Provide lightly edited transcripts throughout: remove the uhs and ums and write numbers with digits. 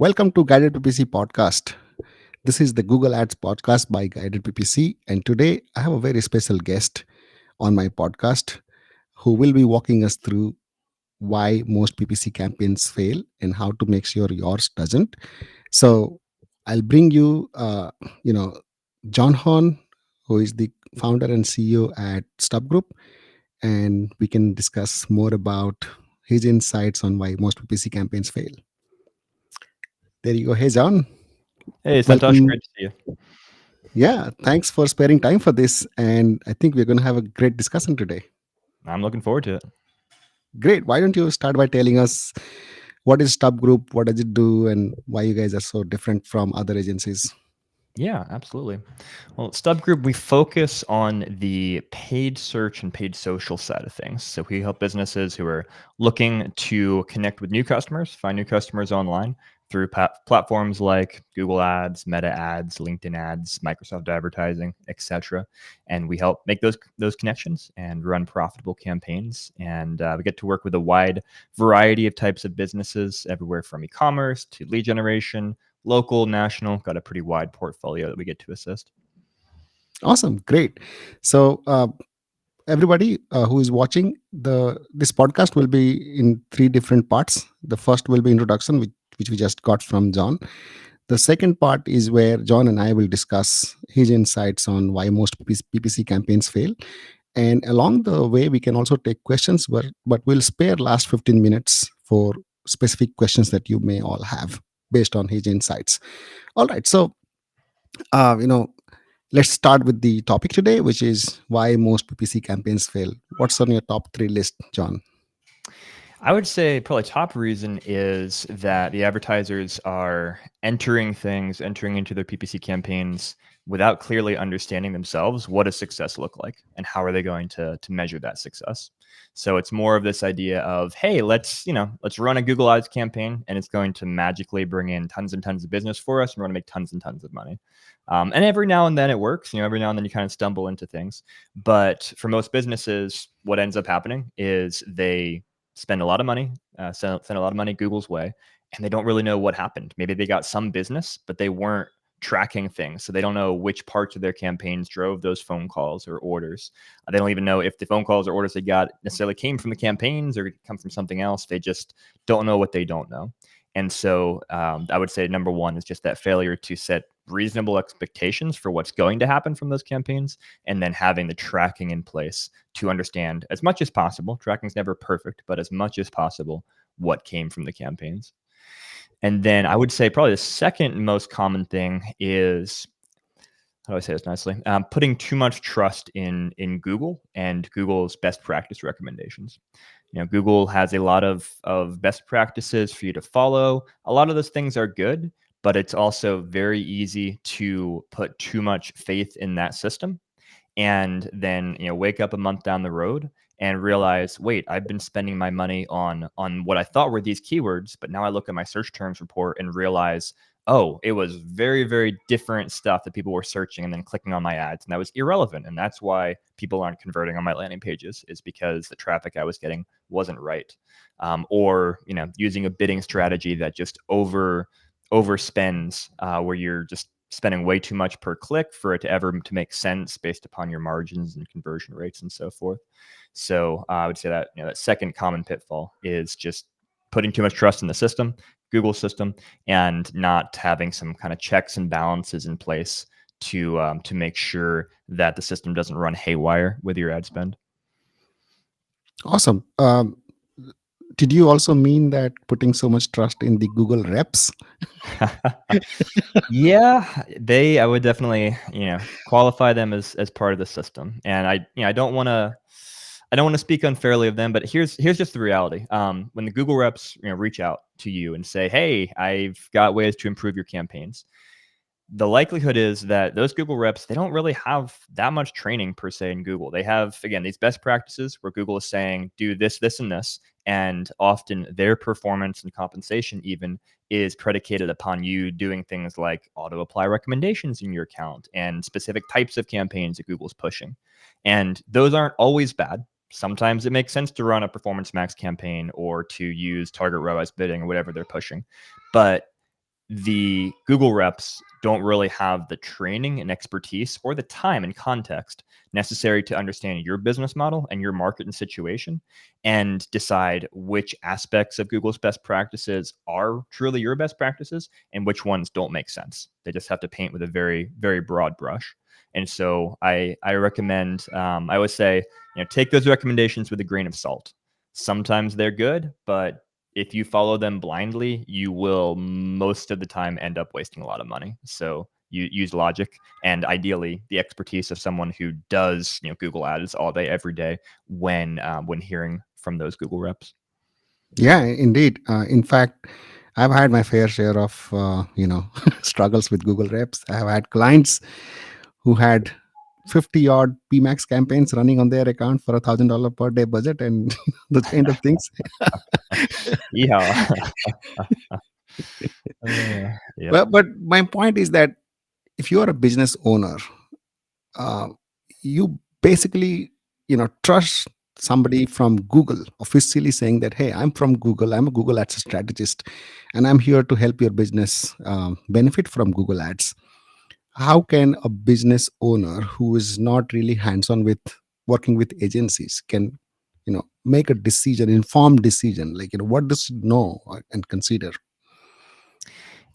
Welcome to Guided PPC podcast. This is the Google Ads podcast by Guided PPC, and today I have a very special guest on my podcast who will be walking us through why most PPC campaigns fail and how to make sure yours doesn't. So I'll bring you, John Horn, who is the founder and CEO at Stub Group, and we can discuss more about his insights on why most PPC campaigns fail. There you go. Hey, John. Hey, Santosh, Welcome. great to see you. Yeah, thanks for sparing time for this. And I think we're going to have a great discussion today. I'm looking forward to it. Great. Why don't you start by telling us what is Stub Group, what does it do, and why you guys are so different from other agencies? Yeah, absolutely. Well, at Stub Group, we focus on the paid search and paid social side of things. So we help businesses who are looking to connect with new customers, find new customers online through platforms like Google Ads, Meta Ads, LinkedIn Ads, Microsoft Advertising, etc. And we help make those connections and run profitable campaigns. And we get to work with a wide variety of types of businesses, everywhere from e-commerce to lead generation, local, national, got a pretty wide portfolio that we get to assist. Awesome. Great. So, everybody who is watching, this podcast will be in three different parts. The first will be introduction, which we just got from John. The second part is where John and I will discuss his insights on why most PPC campaigns fail. And along the way, we can also take questions, but we'll spare last 15 minutes for specific questions that you may all have based on his insights. All right. So, uh, you know, let's start with the topic today, which is why most PPC campaigns fail. What's on your top three list, John? I would say probably top reason is that the advertisers are entering into their PPC campaigns without clearly understanding themselves what does success look like and how are they going to measure that success. So it's more of this idea of, hey, let's run a Google Ads campaign and it's going to magically bring in tons and tons of business for us and we're going to make tons and tons of money. And every now and then it works, every now and then you kind of stumble into things. But for most businesses, what ends up happening is they spend a lot of money, send a lot of money Google's way, and they don't really know what happened. Maybe they got some business, but they weren't tracking things. So they don't know which parts of their campaigns drove those phone calls or orders. They don't even know if the phone calls or orders they got necessarily came from the campaigns or come from something else. They just don't know what they don't know. And so I would say number one is just that failure to set reasonable expectations for what's going to happen from those campaigns, and then having the tracking in place to understand as much as possible. Tracking is never perfect, but as much as possible, what came from the campaigns. And then I would say probably the second most common thing is, how do I say this nicely? Putting too much trust in Google and Google's best practice recommendations. Google has a lot of best practices for you to follow. A lot of those things are good, but it's also very easy to put too much faith in that system and then wake up a month down the road and realize, wait, I've been spending my money on what I thought were these keywords, but now I look at my search terms report and realize, oh, it was very, very different stuff that people were searching and then clicking on my ads, and that was irrelevant. And that's why people aren't converting on my landing pages, is because the traffic I was getting wasn't right. Or using a bidding strategy that just overspends, where you're just spending way too much per click for it to ever to make sense based upon your margins and conversion rates and so forth. So I would say that that second common pitfall is just putting too much trust in the system, Google system, and not having some kind of checks and balances in place to make sure that the system doesn't run haywire with your ad spend. Awesome. Did you also mean that putting so much trust in the Google reps? Yeah, I would definitely, qualify them as part of the system. And I don't want to speak unfairly of them, but here's just the reality. When the Google reps, reach out to you and say, "Hey, I've got ways to improve your campaigns," the likelihood is that those Google reps, they don't really have that much training per se in Google. They have, again, these best practices where Google is saying, do this, this, and this. And often their performance and compensation even is predicated upon you doing things like auto apply recommendations in your account and specific types of campaigns that Google's pushing. And those aren't always bad. Sometimes it makes sense to run a performance max campaign or to use target ROAS bidding or whatever they're pushing. But the Google reps don't really have the training and expertise or the time and context necessary to understand your business model and your market and situation and decide which aspects of Google's best practices are truly your best practices and which ones don't make sense. They just have to paint with a very, very broad brush. And so I recommend, I always say, take those recommendations with a grain of salt. Sometimes they're good, but if you follow them blindly, you will most of the time end up wasting a lot of money. So you use logic and ideally the expertise of someone who does Google Ads all day, every day when hearing from those Google reps. Yeah, indeed. In fact, I've had my fair share of struggles with Google reps. I have had clients who had 50 odd PMAX campaigns running on their account for $1,000 per day budget and those kind of things. Yeah. Yep. But my point is that if you are a business owner, uh, you basically trust somebody from Google officially saying that, hey, I'm from Google, I'm a Google Ads strategist, and I'm here to help your business benefit from Google Ads. How can a business owner who is not really hands on with working with agencies can make a decision, informed decision, like what does it know and consider?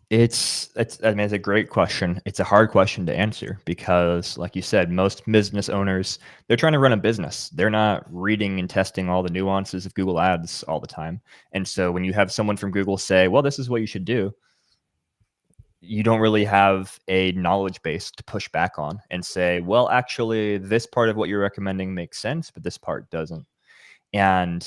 It's I mean, it's a great question. It's a hard question to answer because, like you said, most business owners, they're trying to run a business. They're not reading and testing all the nuances of Google Ads all the time. And so when you have someone from Google say, "Well, this is what you should do," you don't really have a knowledge base to push back on and say, "Well, actually, this part of what you're recommending makes sense, but this part doesn't." And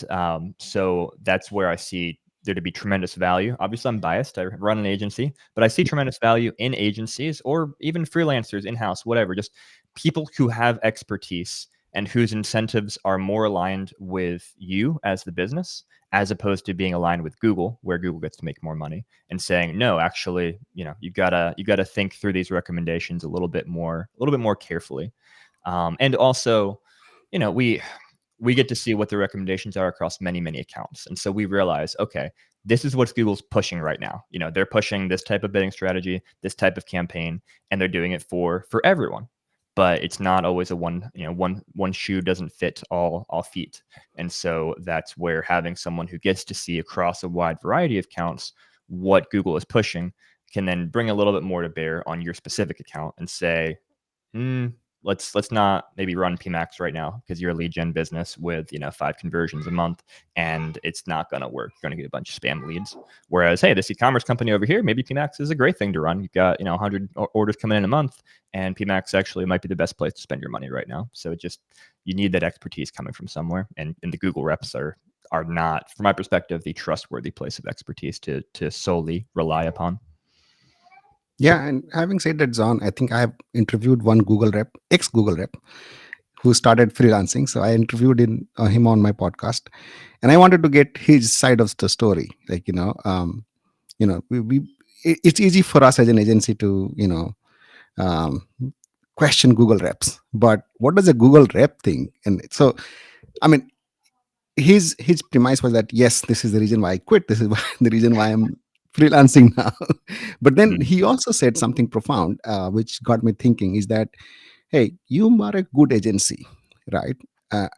so that's where I see there to be tremendous value. Obviously, I'm biased. I run an agency, but I see tremendous value in agencies or even freelancers in house, whatever, just people who have expertise and whose incentives are more aligned with you as the business as opposed to being aligned with Google, where Google gets to make more money, and saying, no, actually, you gotta think through these recommendations a little bit more carefully. And also, you know, we get to see what the recommendations are across many, many accounts. And so we realize, okay, this is what Google's pushing right now. They're pushing this type of bidding strategy, this type of campaign, and they're doing it for everyone. But it's not always a one shoe doesn't fit all feet. And so that's where having someone who gets to see across a wide variety of accounts what Google is pushing can then bring a little bit more to bear on your specific account and say, mm, let's not maybe run PMAX right now because you're a lead gen business with 5 conversions a month, and it's not going to work. You're going to get a bunch of spam leads. Whereas, hey, this e-commerce company over here, maybe PMAX is a great thing to run. You've got 100 orders coming in a month, and PMAX actually might be the best place to spend your money right now. So you need that expertise coming from somewhere, and the Google reps are not, from my perspective, the trustworthy place of expertise to solely rely upon. Yeah, and having said that, John, I think I have interviewed one Google rep, ex Google rep, who started freelancing. So I interviewed him on my podcast, and I wanted to get his side of the story. Like it's easy for us as an agency to um, question Google reps, but what does a Google rep think? And so, I mean, his premise was that yes, this is the reason why I quit. This is the reason why I'm freelancing now. But then Mhm. he also said something profound, which got me thinking: is that, hey, you are a good agency, right?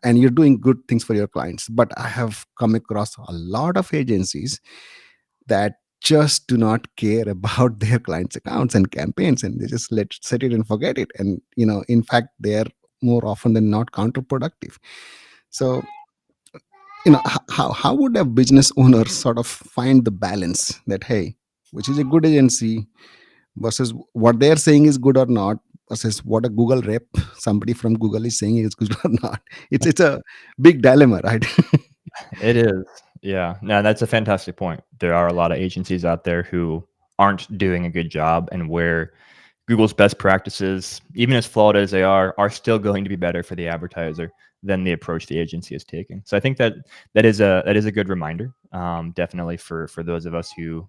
And you're doing good things for your clients. But I have come across a lot of agencies that just do not care about their clients' accounts and campaigns, and they just let set it and forget it. And in fact, they are more often than not counterproductive. So how would a business owner sort of find the balance that, hey, which is a good agency versus what they're saying is good or not, versus what a Google rep, somebody from Google, is saying is good or not. It's a big dilemma, right? It is. Yeah. No, that's a fantastic point. There are a lot of agencies out there who aren't doing a good job, and where Google's best practices, even as flawed as they are still going to be better for the advertiser than the approach the agency is taking. So I think that is a good reminder, definitely for those of us who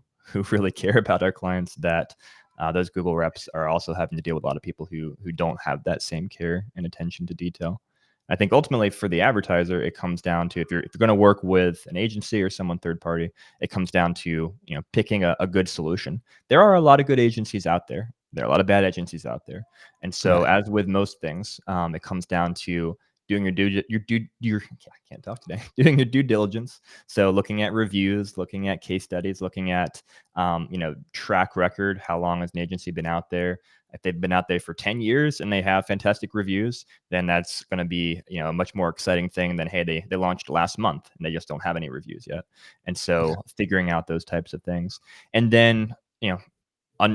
really care about our clients, that those Google reps are also having to deal with a lot of people who don't have that same care and attention to detail. I think ultimately for the advertiser, it comes down to if you're going to work with an agency or someone third party, it comes down to picking a good solution. There are a lot of good agencies out there. There are a lot of bad agencies out there, and so Right. as with most things, it comes down to doing your I can't talk today. Doing your due diligence. So looking at reviews, looking at case studies, looking at track record. How long has an agency been out there? If they've been out there for 10 years and they have fantastic reviews, then that's going to be a much more exciting thing than, hey, they launched last month and they just don't have any reviews yet. And Yeah. so figuring out those types of things, and then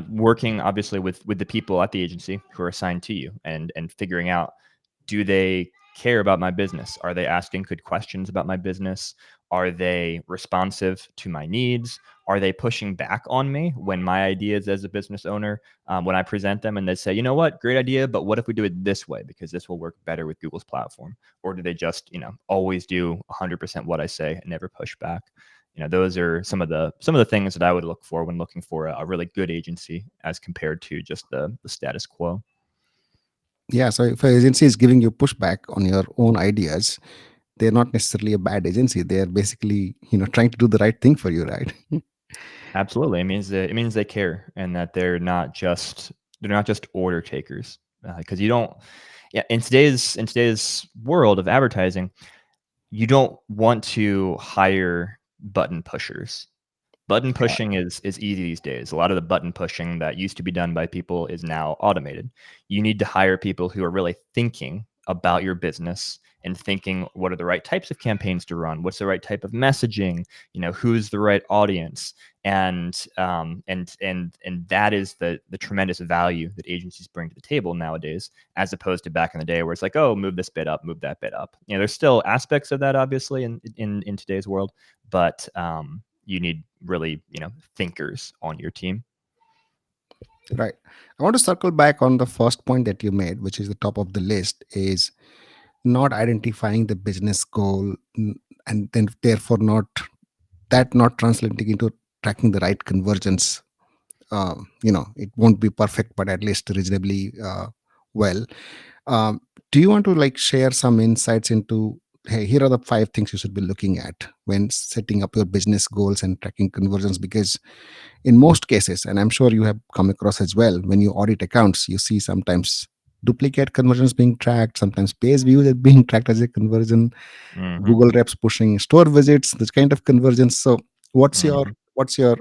working obviously with the people at the agency who are assigned to you, and figuring out, do they care about my business? Are they asking good questions about my business? Are they responsive to my needs? Are they pushing back on me when my ideas as a business owner, when I present them and they say, you know what, great idea, but what if we do it this way because this will work better with Google's platform? Or do they just always do 100% what I say and never push back? Those are some of the things that I would look for when looking for a really good agency as compared to just the status quo. Yeah. So if an agency is giving you pushback on your own ideas, they're not necessarily a bad agency. They're basically, trying to do the right thing for you, right? Absolutely, it means they care, and that they're not just order takers. Because you don't, yeah, in today's world of advertising, you don't want to hire button pushers. Button Yeah. pushing is easy these days. A lot of the button pushing that used to be done by people is now automated. You need to hire people who are really thinking about your business and thinking, what are the right types of campaigns to run? What's the right type of messaging? Who's the right audience? And that is the tremendous value that agencies bring to the table nowadays, as opposed to back in the day where it's like, oh, move this bit up, move that bit up. There's still aspects of that obviously in today's world, but you need really thinkers on your team. Right. I want to circle back on the first point that you made, which is the top of the list, is not identifying the business goal, and then therefore not translating into tracking the right convergence. It won't be perfect, but at least reasonably well. um, do you want to like share some insights into, hey, here are the 5 things you should be looking at when setting up your business goals and tracking conversions? Because in most cases, and I'm sure you have come across as well, when you audit accounts, you see sometimes duplicate conversions being tracked, sometimes page views are being tracked as a conversion, Hmm. Google reps pushing store visits, this kind of conversions. So what's your Hmm. what's your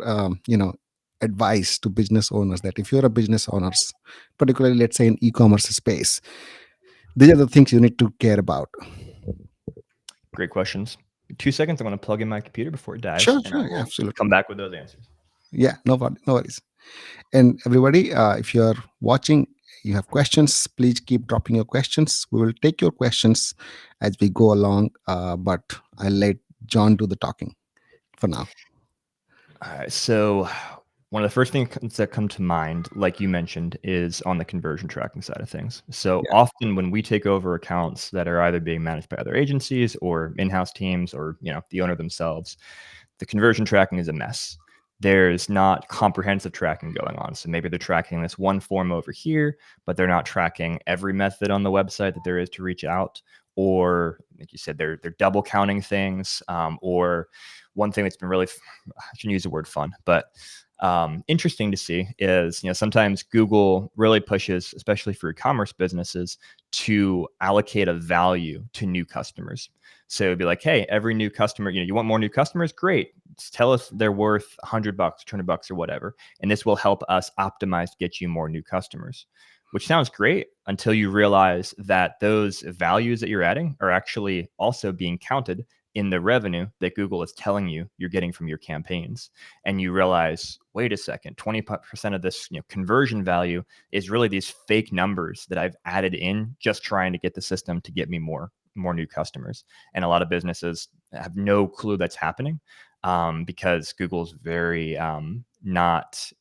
advice to business owners, that if you're a business owners, particularly let's say in e-commerce space, these are the things you need to care about? Great questions. 2 seconds. I'm going to plug in my computer before it dies, Sure, and I sure, yeah, will absolutely. come back with those answers. Yeah, no worries. And everybody, if you're watching, you have questions, please keep dropping your questions. We will take your questions as we go along, but I'll let John do the talking for now. All right. So one of the first things that come to mind, like you mentioned, is on the conversion tracking side of things. So Yeah. often when we take over accounts that are either being managed by other agencies or in-house teams, or the owner themselves, the conversion tracking is a mess. There's not comprehensive tracking going on. So maybe they're tracking this one form over here, but they're not tracking every method on the website that there is to reach out. Or, like you said, they're double counting things. Or one thing that's been really, I shouldn't use the word fun, but interesting to see is, sometimes Google really pushes, especially for e-commerce businesses, to allocate a value to new customers. So it'd be like, hey, every new customer, you want more new customers? Great. Just tell us they're worth $100, $200 or whatever. And this will help us optimize to get you more new customers, which sounds great until you realize that those values that you're adding are actually also being counted in the revenue that Google is telling you you're getting from your campaigns. And you realize, wait a second, 20% of this conversion value is really these fake numbers that I've added in just trying to get the system to get me more new customers. And a lot of businesses have no clue that's happening, because Google's very not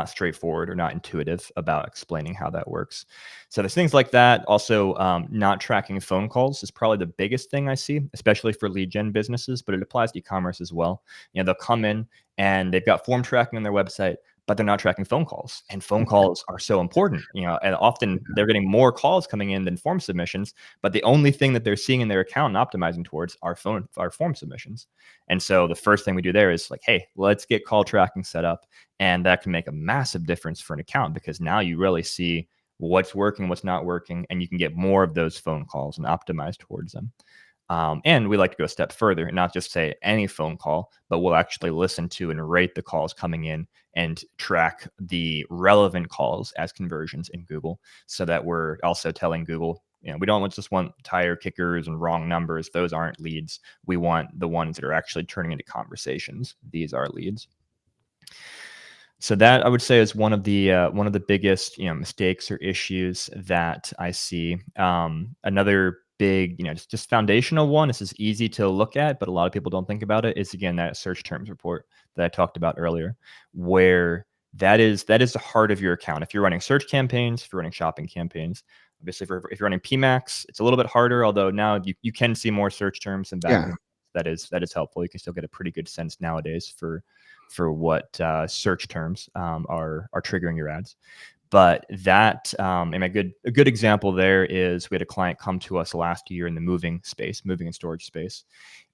straightforward or not intuitive about explaining how that works. So there's things like that. Also, not tracking phone calls is probably the biggest thing I see, especially for lead gen businesses, but it applies to e-commerce as well. They'll come in and they've got form tracking on their website, but they're not tracking phone calls. And phone calls are so important, and often they're getting more calls coming in than form submissions, but the only thing that they're seeing in their account and optimizing towards are form submissions. And so the first thing we do there is like, hey, let's get call tracking set up. And that can make a massive difference for an account, because now you really see what's working, what's not working, and you can get more of those phone calls and optimize towards them. And we like to go a step further and not just say any phone call, but we'll actually listen to and rate the calls coming in and track the relevant calls as conversions in Google, so that we're also telling Google, we don't just want tire kickers and wrong numbers. Those aren't leads. We want the ones that are actually turning into conversations. These are leads. So that, I would say, is one of the biggest mistakes or issues that I see. Another big just foundational one. This is easy to look at, but a lot of people don't think about it. Is, again, that search terms report that I talked about earlier, where that is the heart of your account. If you're running search campaigns, if you're running shopping campaigns, obviously if you're running PMAX, it's a little bit harder. Although now you can see more search terms and Yeah. backlinks. That is helpful. You can still get a pretty good sense nowadays for what search terms are triggering your ads. But that, and a good example there is, we had a client come to us last year in the moving and storage space,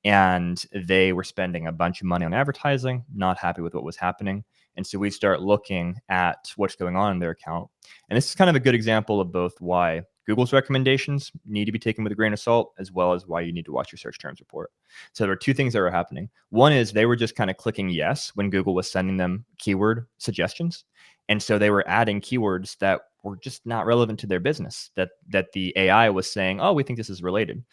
and they were spending a bunch of money on advertising, not happy with what was happening. And so we start looking at what's going on in their account. And this is kind of a good example of both why Google's recommendations need to be taken with a grain of salt, as well as why you need to watch your search terms report. So there were two things that were happening. One is they were just kind of clicking yes when Google was sending them keyword suggestions. And so they were adding keywords that were just not relevant to their business, that the AI was saying, oh, we think this is related.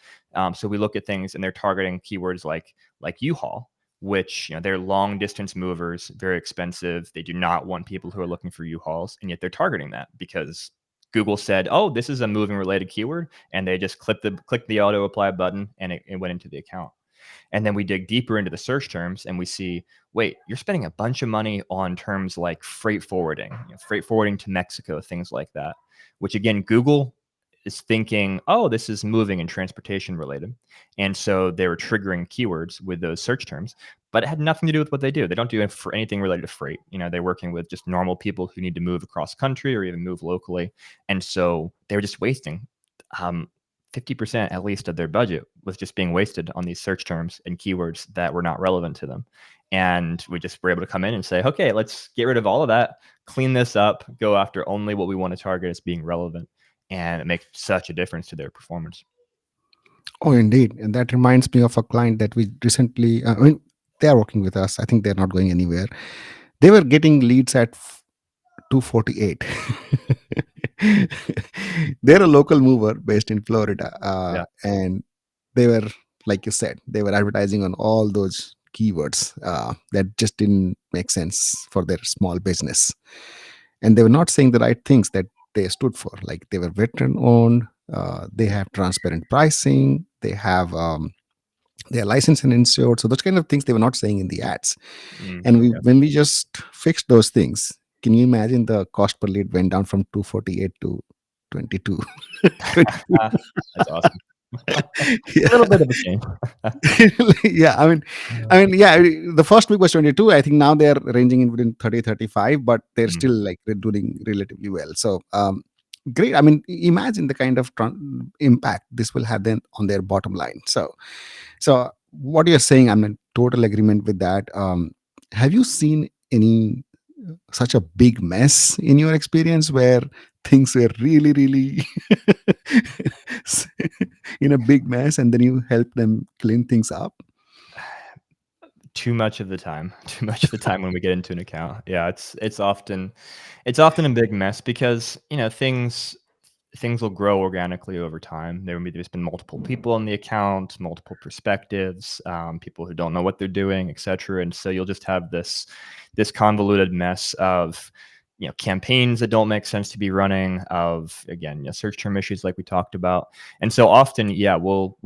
So we look at things and they're targeting keywords like U-Haul, which they're long distance movers, very expensive. They do not want people who are looking for U-Hauls, and yet they're targeting that because Google said, oh, this is a moving related keyword, and they just clicked the auto apply button, and it went into the account. And then we dig deeper into the search terms and we see, wait, you're spending a bunch of money on terms like freight forwarding to Mexico, things like that, which, again, Google is thinking, oh, this is moving and transportation related. And so they were triggering keywords with those search terms, but it had nothing to do with what they do. They don't do it for anything related to freight. They're working with just normal people who need to move across country or even move locally. And so they were just wasting 50% at least of their budget was just being wasted on these search terms and keywords that were not relevant to them. And we just were able to come in and say, okay, let's get rid of all of that, clean this up, go after only what we want to target as being relevant. And it makes such a difference to their performance. Oh, indeed. And that reminds me of a client that we recently, I mean, they are working with us. I think they're not going anywhere. They were getting leads at 248. They're a local mover based in Florida. Yeah. And they were, like you said, they were advertising on all those keywords that just didn't make sense for their small business. And they were not saying the right things that they stood for. Like, they were veteran owned, they have transparent pricing, they are licensed and insured. So those kind of things they were not saying in the ads. And Yeah. when we just fixed those things, can you imagine the cost per lead went down from 248 to 22? 22. That's awesome. A Yeah. little bit of a change. Yeah, yeah, the first week was 22. I think now they're ranging in within 30, 35, but they're Mm. still like doing relatively well. So great. I mean, imagine the kind of impact this will have then on their bottom line. So what you're saying, I'm in total agreement with that. Have you seen any such a big mess in your experience where things were really, really in a big mess, and then you help them clean things up? Too much of the time. Too much of the time when we get into an account. Yeah, it's often a big mess because things will grow organically over time. There's been multiple people on the account, multiple perspectives, people who don't know what they're doing, etc. And so you'll just have this convoluted mess of campaigns that don't make sense to be running, of, again, search term issues like we talked about. And so often, yeah, we'll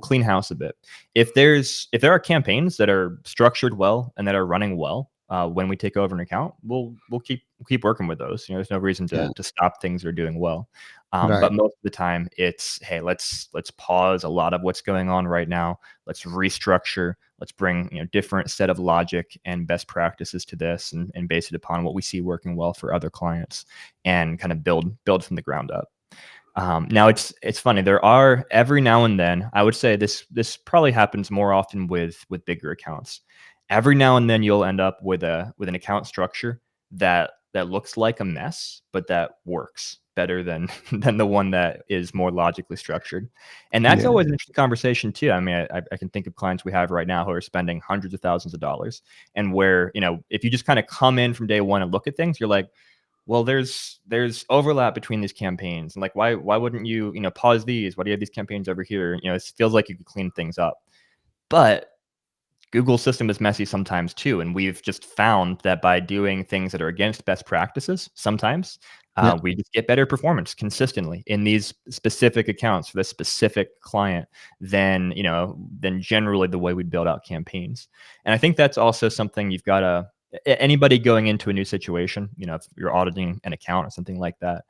clean house a bit. If there are campaigns that are structured well and that are running well, when we take over an account, we'll keep working with those. There's no reason Yeah. to stop things that are doing well. But Right. most of the time, it's, hey, let's pause a lot of what's going on right now. Let's restructure. Let's bring different set of logic and best practices to this, and base it upon what we see working well for other clients, and kind of build from the ground up. Now it's funny. There are, every now and then, I would say this probably happens more often with bigger accounts. Every now and then you'll end up with an account structure that looks like a mess, but that works better than than the one that is more logically structured. And that's Yeah. always an interesting conversation too. I mean, I can think of clients we have right now who are spending hundreds of thousands of dollars, and where, if you just kind of come in from day one and look at things, you're like, well, there's overlap between these campaigns, and like, why wouldn't you pause these? Why do you have these campaigns over here? It feels like you could clean things up. But Google's system is messy sometimes too, and we've just found that by doing things that are against best practices, sometimes Yeah. we just get better performance consistently in these specific accounts for this specific client than generally the way we build out campaigns. And I think that's also something you've got to, anybody going into a new situation, if you're auditing an account or something like that,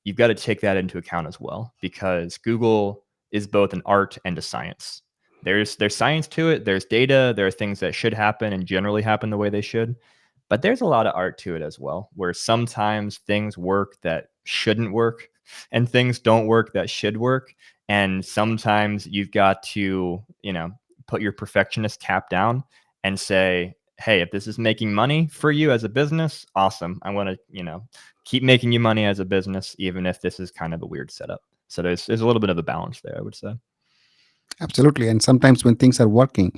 you've got to take that into account as well, because Google is both an art and a science. There's science to it. There's data. There are things that should happen and generally happen the way they should. But there's a lot of art to it as well, where sometimes things work that shouldn't work, and things don't work that should work. And sometimes you've got to, put your perfectionist cap down and say, hey, if this is making money for you as a business, awesome. I want to, keep making you money as a business, even if this is kind of a weird setup. So there's a little bit of a balance there, I would say. Absolutely. And sometimes when things are working,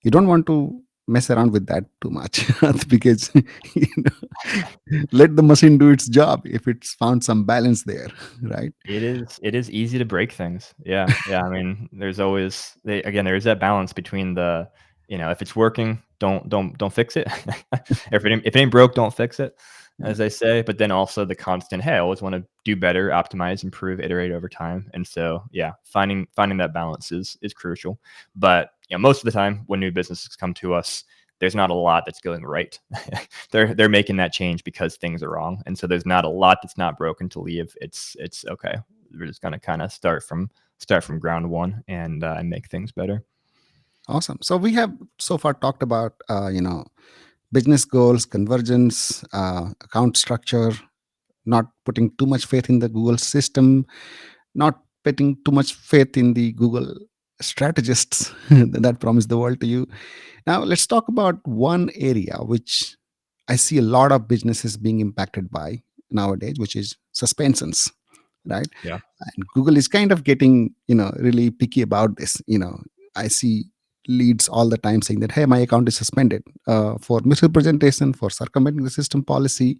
you don't want to mess around with that too much because let the machine do its job if it's found some balance there, right? It is easy to break things. Yeah. Yeah. I mean, again, there is that balance between the, if it's working, don't fix it. If it ain't broke, don't fix it, Yeah. as they say. But then also the constant, hey, I always want to do better, optimize, improve, iterate over time. And so, yeah, finding that balance is crucial. But most of the time when new businesses come to us, there's not a lot that's going right. They're making that change because things are wrong, and so there's not a lot that's not broken to leave. It's okay. We're just gonna kind of start from ground one, and make things better. Awesome. So we have so far talked about, business goals, convergence, account structure, not putting too much faith in the Google system, not putting too much faith in the Google strategists that promise the world to you. Now, let's talk about one area which I see a lot of businesses being impacted by nowadays, which is suspensions, right? Yeah. And Google is kind of getting, really picky about this. I see leads all the time saying that, hey, my account is suspended for misrepresentation, for circumventing the system policy.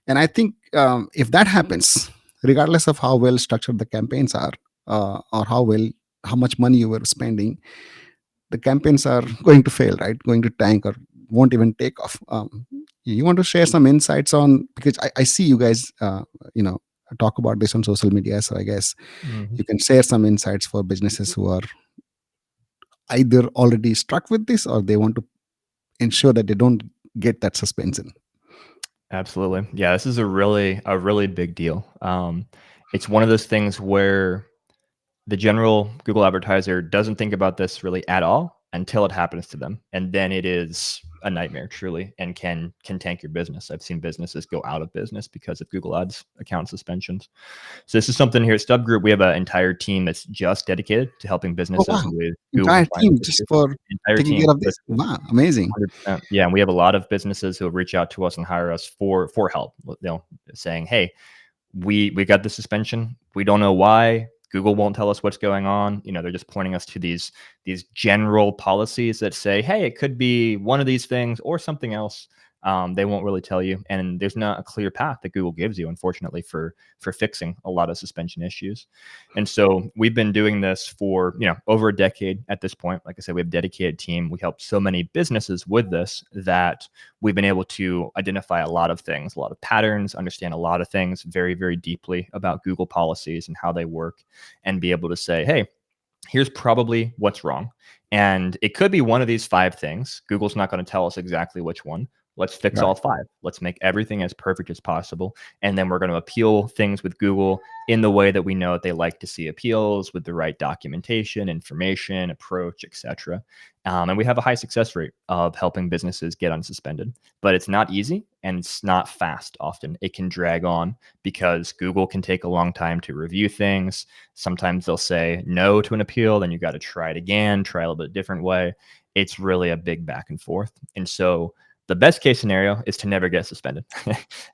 And I think if that happens, regardless of how well structured the campaigns are, or how much money you were spending, the campaigns are going to fail, right? Going to tank or won't even take off. You want to share some insights on, because I see you guys, you know, talk about this on social media. So I guess Mhm. you can share some insights for businesses who are either already struck with this or they want to ensure that they don't get that suspension. Absolutely. Yeah, this is a really big deal. It's one of those things where the general Google advertiser doesn't think about this really at all until it happens to them, and then it is a nightmare, truly, and can tank your business. I've seen businesses go out of business because of Google Ads account suspensions. So this is something here at Stub Group. We have an entire team that's just dedicated to helping Oh businesses wow! with Google Entire compliance team just issues. for Entire taking team, care of this. Wow, amazing. 100%. Yeah, and we have a lot of businesses who reach out to us and hire us for help. Saying, "Hey, we got the suspension. We don't know why. Google won't tell us what's going on. They're just pointing us to these general policies that say, hey, it could be one of these things or something else. They won't really tell you, and there's not a clear path that Google gives you, unfortunately, for fixing a lot of suspension issues. And so we've been doing this for over a decade at this point. Like I said, we have a dedicated team. We help so many businesses with this that we've been able to identify a lot of things, a lot of patterns, understand a lot of things very, very deeply about Google policies and how they work, and be able to say, hey, here's probably what's wrong. And it could be one of these 5 things. Google's not going to tell us exactly which one. Let's fix Right. all 5. Let's make everything as perfect as possible. And then we're going to appeal things with Google in the way that we know that they like to see appeals, with the right documentation, information, approach, etc. And we have a high success rate of helping businesses get unsuspended. But it's not easy and it's not fast often. It can drag on because Google can take a long time to review things. Sometimes they'll say no to an appeal, then you got to try it again, try a little bit different way. It's really a big back and forth. And so the best case scenario is to never get suspended.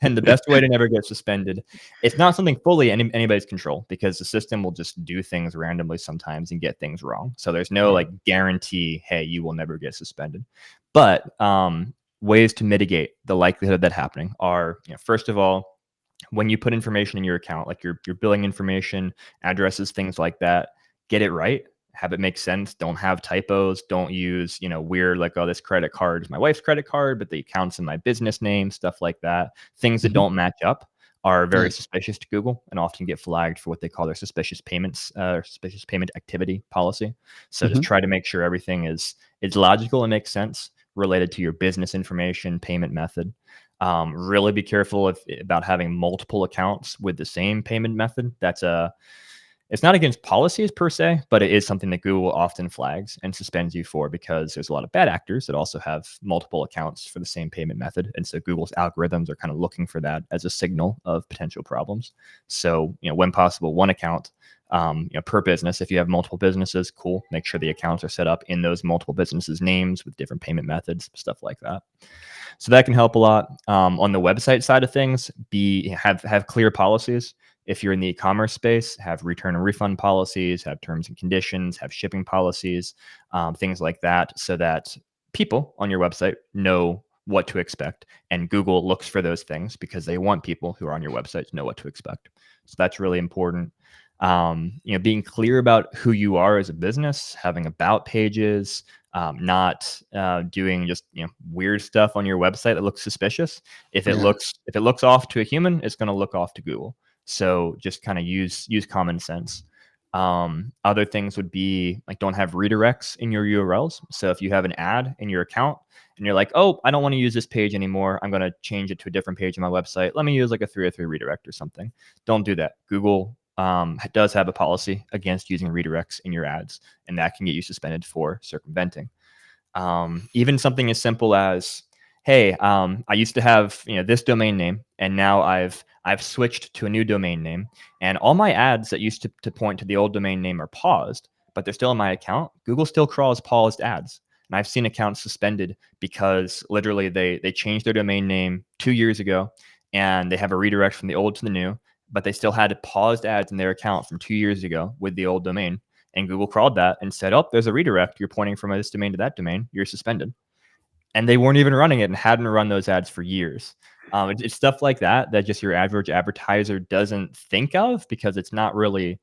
And the best way to never get suspended, it's not something fully anybody's control, because the system will just do things randomly sometimes and get things wrong. So there's no Right. like guarantee, hey, you will never get suspended. But ways to mitigate the likelihood of that happening are, first of all, when you put information in your account, like your billing information, addresses, things like that, get it right. Have it make sense. Don't have typos. Don't use, weird, like, oh, this credit card is my wife's credit card, but the account's in my business name, stuff like that. Things that Mhm. don't match up are very Right. suspicious to Google and often get flagged for what they call their suspicious payments, suspicious payment activity policy. So just Mhm. try to make sure everything is logical and makes sense related to your business information, payment method. Really be careful about having multiple accounts with the same payment method. It's not against policies per se, but it is something that Google often flags and suspends you for, because there's a lot of bad actors that also have multiple accounts for the same payment method. And so Google's algorithms are kind of looking for that as a signal of potential problems. So, when possible, one account, per business. If you have multiple businesses, cool. Make sure the accounts are set up in those multiple businesses' names with different payment methods, stuff like that. So that can help a lot. On the website side of things, have clear policies. If you're in the e-commerce space, have return and refund policies, have terms and conditions, have shipping policies, things like that, so that people on your website know what to expect. And Google looks for those things because they want people who are on your website to know what to expect. So that's really important. Being clear about who you are as a business, having about pages, not doing just weird stuff on your website that looks suspicious. Yeah. If it looks off to a human, it's going to look off to Google. So just kind of use common sense. Other things would be like, don't have redirects in your URLs. So if you have an ad in your account and you're like, oh, I don't want to use this page anymore, I'm going to change it to a different page on my website, let me use like a 303 redirect or something. Don't do that. Google does have a policy against using redirects in your ads, and that can get you suspended for circumventing. Even something as simple as, hey, I used to have this domain name, and now I've switched to a new domain name, and all my ads that used to point to the old domain name are paused, but they're still in my account. Google still crawls paused ads. And I've seen accounts suspended because literally they changed their domain name 2 years ago, and they have a redirect from the old to the new, but they still had paused ads in their account from 2 years ago with the old domain. And Google crawled that and said, oh, there's a redirect. You're pointing from this domain to that domain. You're suspended. And they weren't even running it and hadn't run those ads for years. It's stuff like that just your average advertiser doesn't think of, because it's not really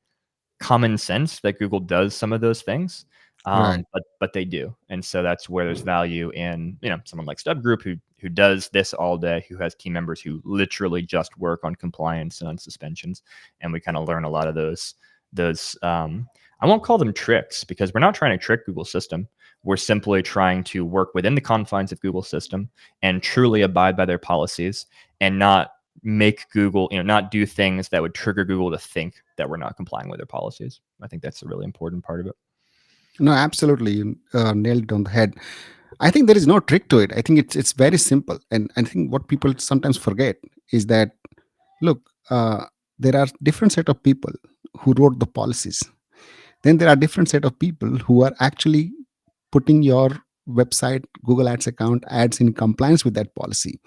common sense that Google does some of those things. Right. But they do. And so that's where there's value in someone like Stub Group, who does this all day, who has team members who literally just work on compliance and on suspensions. And we kind of learn a lot of those I won't call them tricks, because we're not trying to trick Google's system. We're simply trying to work within the confines of Google's system and truly abide by their policies, and not make Google, not do things that would trigger Google to think that we're not complying with their policies. I think that's a really important part of it. No, absolutely. You nailed it on the head. I think there is no trick to it. I think it's very simple. And I think what people sometimes forget is that, look, there are different set of people who wrote the policies. Then there are different set of people who are actually putting your website, Google Ads account ads in compliance with that policy.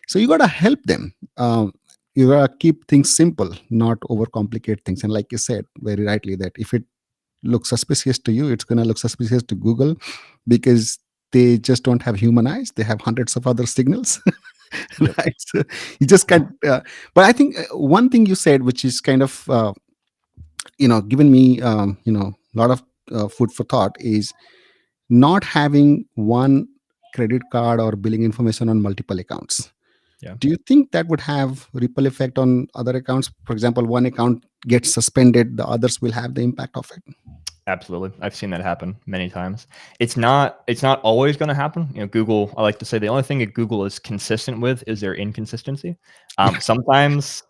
So you got to help them. You got to keep things simple, not overcomplicate things. And like you said very rightly, that if it looks suspicious to you, it's going to look suspicious to Google, because they just don't have human eyes. They have hundreds of other signals. Yep. Right. So you just can't. But I think one thing you said, which is kind of given me a lot of food for thought, is not having one credit card or billing information on multiple accounts. Yeah. Do you think that would have ripple effect on other accounts? For example, one account gets suspended, the others will have the impact of it. Absolutely. I've seen that happen many times. It's not always gonna happen. Google, I like to say the only thing that Google is consistent with is their inconsistency. Sometimes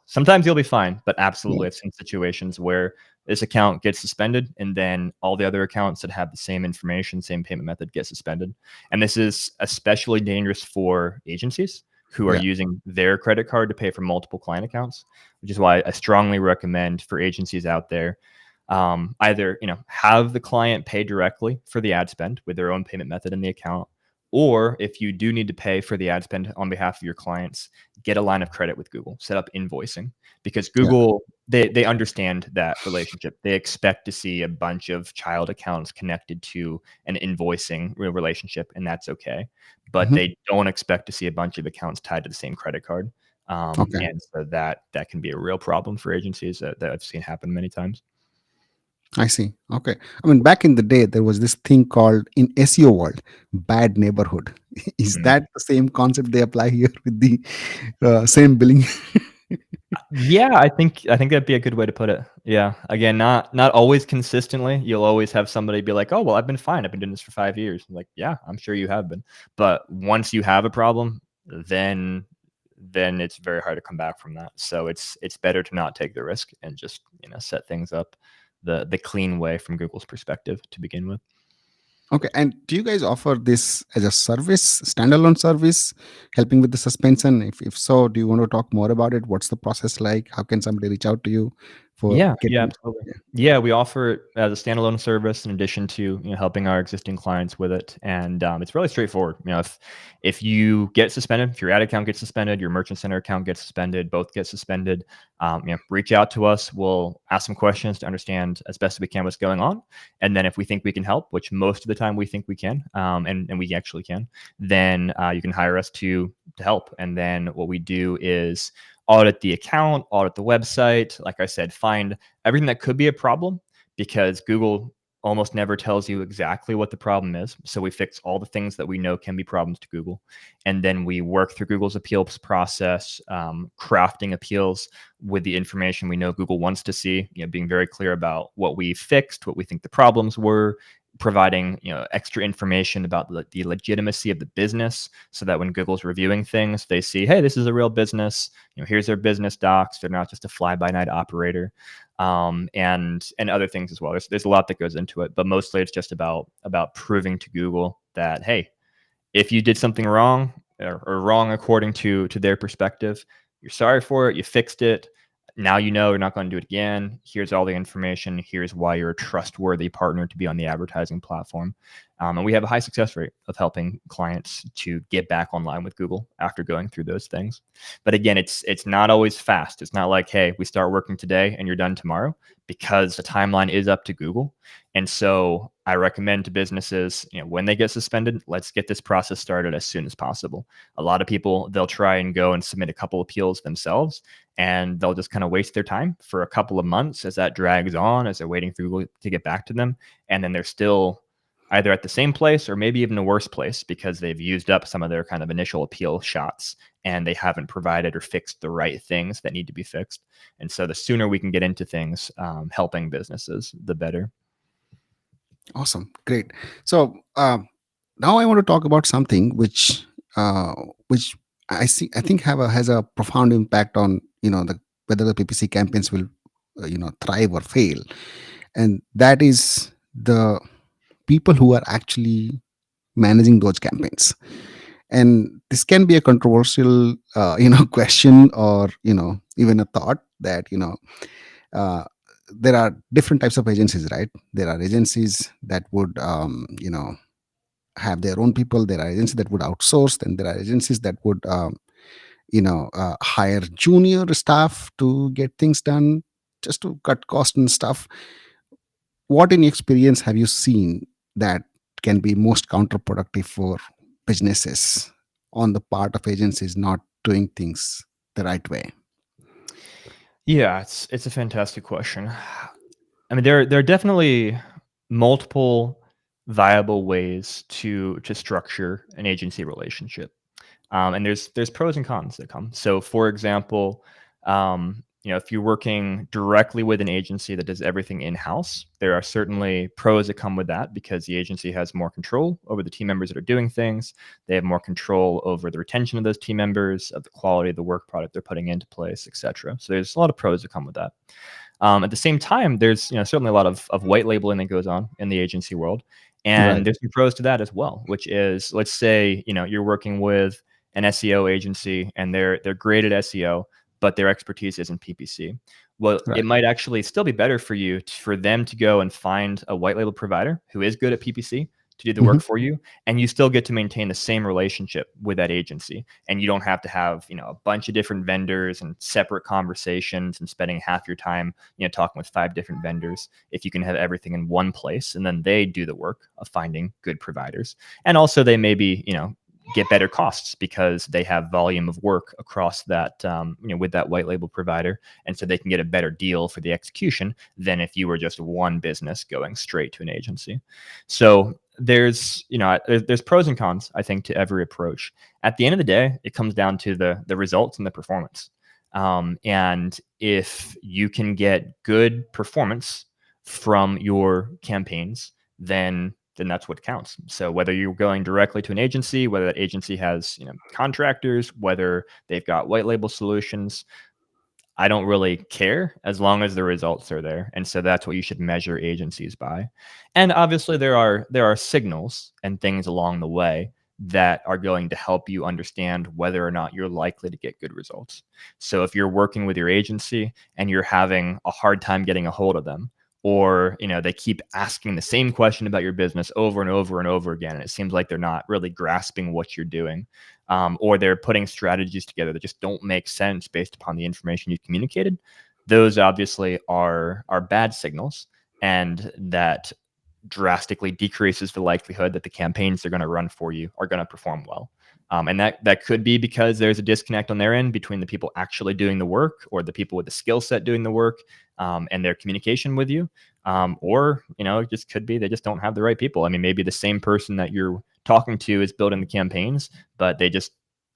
you'll be fine, but Yeah. absolutely I've seen situations where this account gets suspended and then all the other accounts that have the same information, same payment method get suspended. And this is especially dangerous for agencies who are Yeah. using their credit card to pay for multiple client accounts, which is why I strongly recommend for agencies out there, either have the client pay directly for the ad spend with their own payment method in the account, or if you do need to pay for the ad spend on behalf of your clients, get a line of credit with Google, set up invoicing, because Yeah. Google, they understand that relationship. They expect to see a bunch of child accounts connected to an invoicing relationship, and that's okay, but Mhm. they don't expect to see a bunch of accounts tied to the same credit card. Okay. And so that can be a real problem for agencies that I've seen happen many times. I see. Okay. I mean, back in the day, there was this thing called in SEO world, bad neighborhood. Is Mm. that the same concept they apply here with the same billing? Yeah, I think that'd be a good way to put it. Yeah. Again, not always consistently. You'll always have somebody be like, "Oh, well, I've been fine. I've been doing this for 5 years." I'm like, "Yeah, I'm sure you have been." But once you have a problem, then then it's very hard to come back from that. So it's better to not take the risk and just, set things up the clean way from Google's perspective to begin with. Okay. And do you guys offer this as a service, standalone service, helping with the suspension? If so, do you want to talk more about it? What's the process like? How can somebody reach out to you for Yeah, yeah, getting? absolutely. Yeah. Yeah, we offer it as a standalone service in addition to helping our existing clients with it, and it's really straightforward. If you get suspended, if your ad account gets suspended, your merchant center account gets suspended, both get suspended, reach out to us. We'll ask some questions to understand as best as we can what's going on, and then if we think we can help, which most of the time we think we can, and we actually can, then you can hire us to help. And then what we do is audit the account, audit the website. Like I said, find everything that could be a problem, because Google almost never tells you exactly what the problem is. So we fix all the things that we know can be problems to Google. And then we work through Google's appeals process, crafting appeals with the information we know Google wants to see, being very clear about what we fixed, what we think the problems were, providing extra information about the legitimacy of the business, so that when Google's reviewing things, they see, hey, this is a real business. Here's their business docs. They're not just a fly by night operator, and other things as well. There's a lot that goes into it, but mostly it's just about proving to Google that, hey, if you did something wrong, or wrong according to their perspective, you're sorry for it. You fixed it. Now you're not going to do it again. Here's all the information. Here's why you're a trustworthy partner to be on the advertising platform. And we have a high success rate of helping clients to get back online with Google after going through those things. But again, it's not always fast. It's not like, hey, we start working today and you're done tomorrow, because the timeline is up to Google. And so I recommend to businesses, when they get suspended, let's get this process started as soon as possible. A lot of people, they'll try and go and submit a couple appeals themselves, and they'll just kind of waste their time for a couple of months as that drags on, as they're waiting for Google to get back to them. And then they're still either at the same place or maybe even a worse place, because they've used up some of their kind of initial appeal shots and they haven't provided or fixed the right things that need to be fixed. And so the sooner we can get into things, helping businesses, the better. Awesome. Great. So now I want to talk about something uh, which I think has a profound impact on the whether the PPC campaigns will thrive or fail, and that is the people who are actually managing those campaigns. And this can be a controversial question, or even a thought that uh, there are different types of agencies, right? There are agencies that would have their own people. There are agencies that would outsource, and there are agencies that would hire junior staff to get things done, just to cut cost and stuff. What in your experience have you seen that can be most counterproductive for businesses on the part of agencies not doing things the right way? Yeah, it's a fantastic question. I mean, there are definitely multiple viable ways to structure an agency relationship, and there's pros and cons that come. So, for example, if you're working directly with an agency that does everything in-house, there are certainly pros that come with that because the agency has more control over the team members that are doing things. They have more control over the retention of those team members, of the quality of the work product they're putting into place, etc. So there's a lot of pros that come with that. At the same time, there's certainly a lot of white labeling that goes on in the agency world, and Right. there's some pros to that as well. Which is, let's say you're working with an SEO agency and they're great at SEO, but their expertise isn't PPC. Well, it Right. might actually still be better for you for them to go and find a white label provider who is good at PPC to do the Mhm. work for you, and you still get to maintain the same relationship with that agency, and you don't have to have a bunch of different vendors and separate conversations and spending half your time talking with 5 different vendors. If you can have everything in one place, and then they do the work of finding good providers, and also they maybe get better costs because they have volume of work across that with that white label provider, and so they can get a better deal for the execution than if you were just one business going straight to an agency. So there's pros and cons, I think, to every approach. At the end of the day, it comes down to the results and the performance. And if you can get good performance from your campaigns, then that's what counts. So whether you're going directly to an agency, whether that agency has contractors, whether they've got white label solutions, I don't really care as long as the results are there. And so that's what you should measure agencies by. And obviously there are signals and things along the way that are going to help you understand whether or not you're likely to get good results. So if you're working with your agency and you're having a hard time getting a hold of them, or they keep asking the same question about your business over and over and over again, and it seems like they're not really grasping what you're doing, or they're putting strategies together that just don't make sense based upon the information you've communicated, those obviously are bad signals, and that drastically decreases the likelihood that the campaigns they're going to run for you are going to perform well. And that could be because there's a disconnect on their end between the people actually doing the work, or the people with the skill set doing the work, and their communication with you. Or it just could be they just don't have the right people. I mean, maybe the same person that you're talking to is building the campaigns, but they just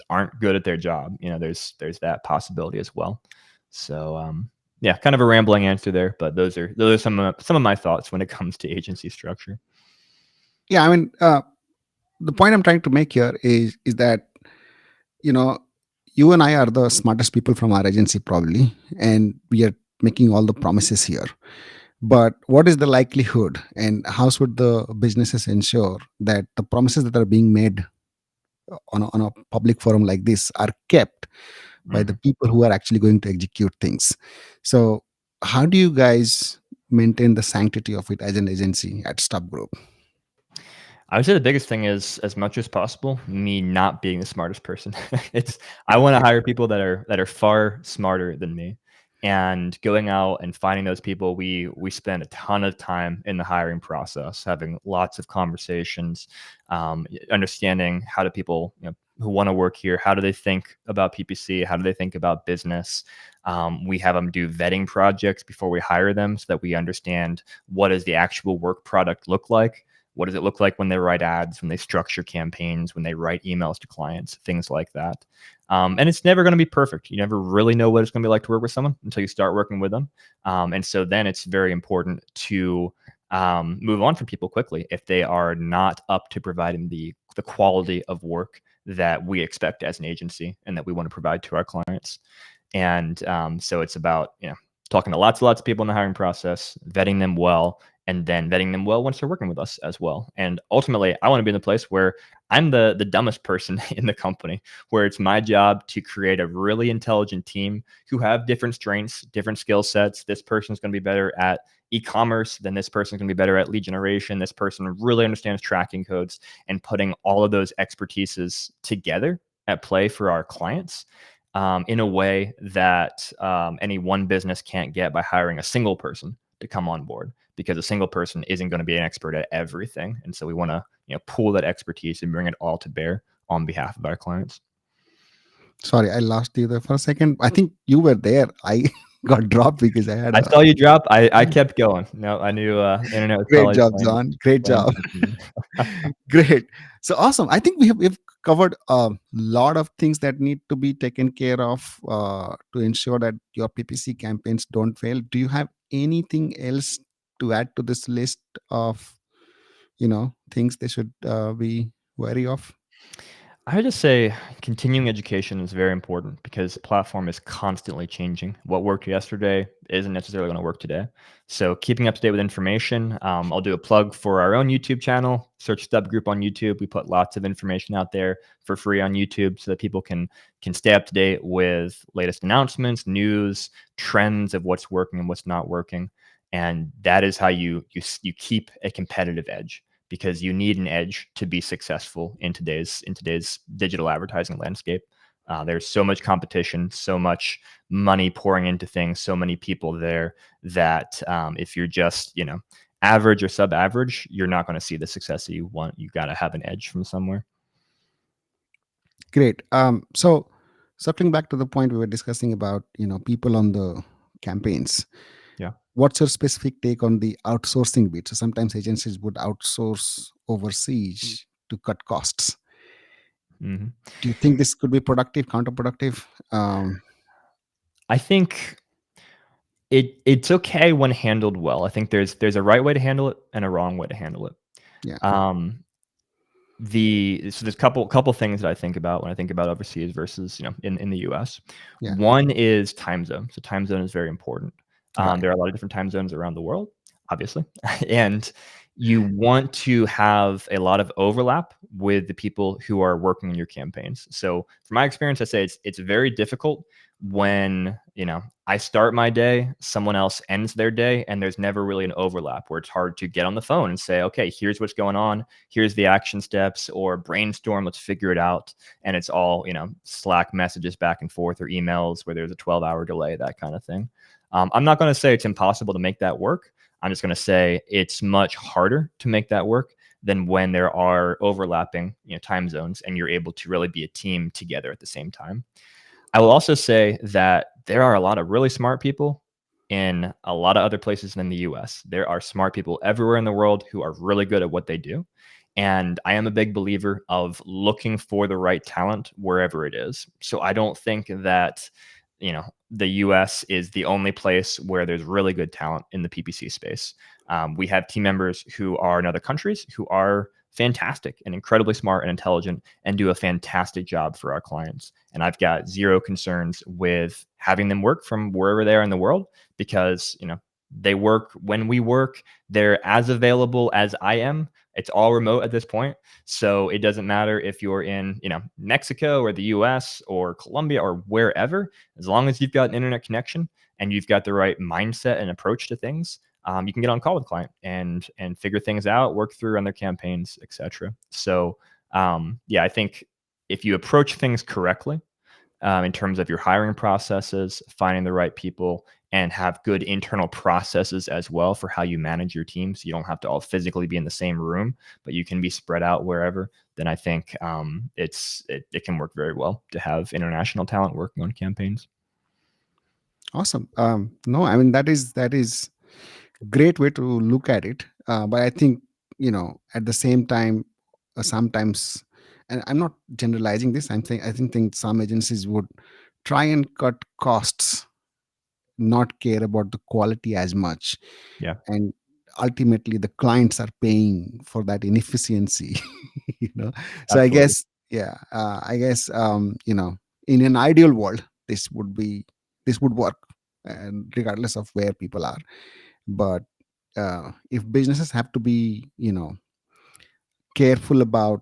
aren't good at their job. There's that possibility as well. So yeah, kind of a rambling answer there, but those are some of my thoughts when it comes to agency structure. Yeah, I mean, the point I'm trying to make here is that you know you and I are the smartest people from our agency probably, and we are making all the promises here. But what is the likelihood, and how should the businesses ensure that the promises that are being made on a public forum like this are kept by the Mhm. people who are actually going to execute things? So, how do you guys maintain the sanctity of it as an agency at Stub Group? I would say the biggest thing is, as much as possible, me not being the smartest person. It's I want to hire people that are far smarter than me, and going out and finding those people. We spend a ton of time in the hiring process, having lots of conversations, understanding how do people who want to work here, how do they think about PPC, how do they think about business. We have them do vetting projects before we hire them, so that we understand what does the actual work product look like. What does it look like when they write ads, when they structure campaigns, when they write emails to clients, things like that. And it's never going to be perfect. You never really know what it's going to be like to work with someone until you start working with them. And so then it's very important to move on from people quickly if they are not up to providing the quality of work that we expect as an agency and that we want to provide to our clients. And so it's about talking to lots of people in the hiring process, vetting them well, and then vetting them well once they're working with us as well. And ultimately, I want to be in the place where I'm the dumbest person in the company, where it's my job to create a really intelligent team who have different strengths, different skill sets. This person's going to be better at e-commerce, then this person's going to be better at lead generation. This person really understands tracking codes, and putting all of those expertises together at play for our clients, in a way that any one business can't get by hiring a single person to come on board, because a single person isn't going to be an expert at everything. And so we want to pool that expertise and bring it all to bear on behalf of our clients. Sorry, I lost you there for a second. I think you were there. I got dropped because I had I a saw you drop. I kept going. No, I knew the internet was great probably job, John. Great playing job. tricks on me. Great. So awesome. I think we've covered a lot of things that need to be taken care of to ensure that your PPC campaigns don't fail. Do you have anything else to add to this list of things they should be wary of? I would just say continuing education is very important because the platform is constantly changing. What worked yesterday isn't necessarily going to work today. So keeping up to date with information. I'll do a plug for our own YouTube channel. Search Stub Group on YouTube. We put lots of information out there for free on YouTube so that people can stay up to date with latest announcements, news, trends of what's working and what's not working. And that is how you keep a competitive edge, because you need an edge to be successful in today's digital advertising landscape. There's so much competition, so much money pouring into things, so many people there that if you're just average or sub-average, you're not going to see the success that you want. You got to have an edge from somewhere. Great. So circling back to the point we were discussing about people on the campaigns, Yeah. what's your specific take on the outsourcing bit? So sometimes agencies would outsource overseas to cut costs. hmm Do you think this could be productive, counterproductive? I think it's okay when handled well. I think there's a right way to handle it and a wrong way to handle it. Yeah, Um, so there's a couple things that I think about when I think about overseas versus in the US. yeah, One is time zone. So time zone is very important. right. There are a lot of different time zones around the world, obviously, and you want to have a lot of overlap with the people who are working in your campaigns. So from my experience, I say it's very difficult when I start my day, someone else ends their day, and there's never really an overlap where it's hard to get on the phone and say, okay, here's what's going on, here's the action steps, or brainstorm, let's figure it out. And it's all Slack messages back and forth, or emails where there's a 12-hour delay, that kind of thing. I'm not going to say it's impossible to make that work. I'm just going to say it's much harder to make that work than when there are overlapping time zones and you're able to really be a team together at the same time. I will also say that there are a lot of really smart people in a lot of other places than the US. There are smart people everywhere in the world who are really good at what they do. And I am a big believer of looking for the right talent wherever it is. So I don't think that, the US is the only place where there's really good talent in the PPC space. We have team members who are in other countries who are fantastic and incredibly smart and intelligent and do a fantastic job for our clients. And I've got zero concerns with having them work from wherever they are in the world, because, they work when we work. They're as available as I am. It's all remote at this point. So it doesn't matter if you're in, Mexico or the US or Colombia or wherever, as long as you've got an internet connection and you've got the right mindset and approach to things, you can get on call with the client and figure things out, work through on their campaigns, etc. So yeah, I think if you approach things correctly, in terms of your hiring processes, finding the right people, and have good internal processes as well for how you manage your team, so you don't have to all physically be in the same room, but you can be spread out wherever, then I think it can work very well to have international talent working on campaigns. Awesome. No, I mean that is great way to look at it. But I think at the same time, sometimes, and I'm not generalizing this. I think some agencies would try and cut costs, not care about the quality as much, Yeah, and ultimately the clients are paying for that inefficiency. you know so I absolutely. guess, yeah, I guess, in an ideal world, this would work, and regardless of where people are. But if businesses have to be careful about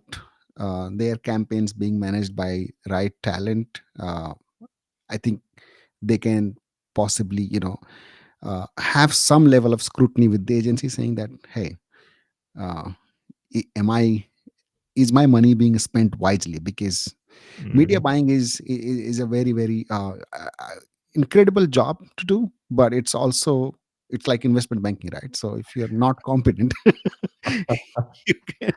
their campaigns being managed by right talent, I think they can possibly have some level of scrutiny with the agency, saying that, hey, uh, am I is my money being spent wisely? Because media hmm buying is a very, very incredible job to do, but it's like investment banking, right? So if you're not competent, you can